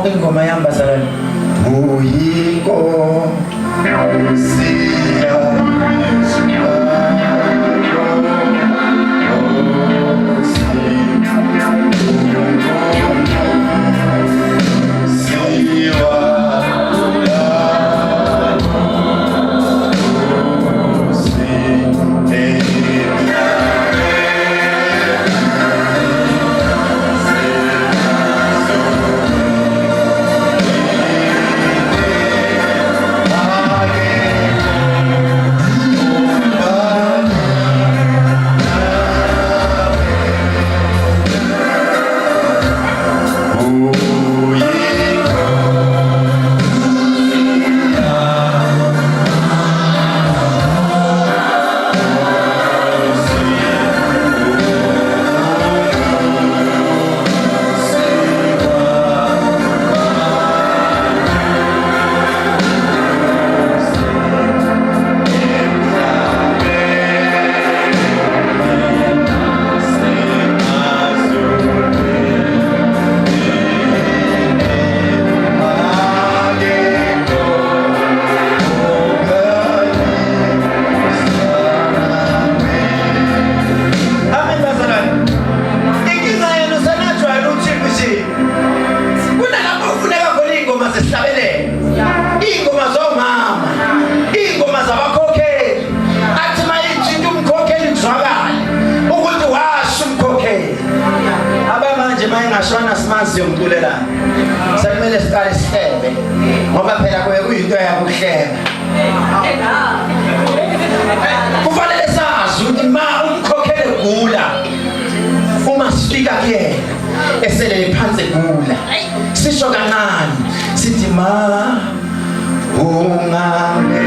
Ingoma yambazalwane uyinkosi ngashona simazi umculela sekumele siqale sihlebe ngoba phela kuyinto yakuhleba. Kufanele sazi ukuthi ma umkhokhele gula uma sifika kuyena esele phansi gula sisho kancane sithi ma ungange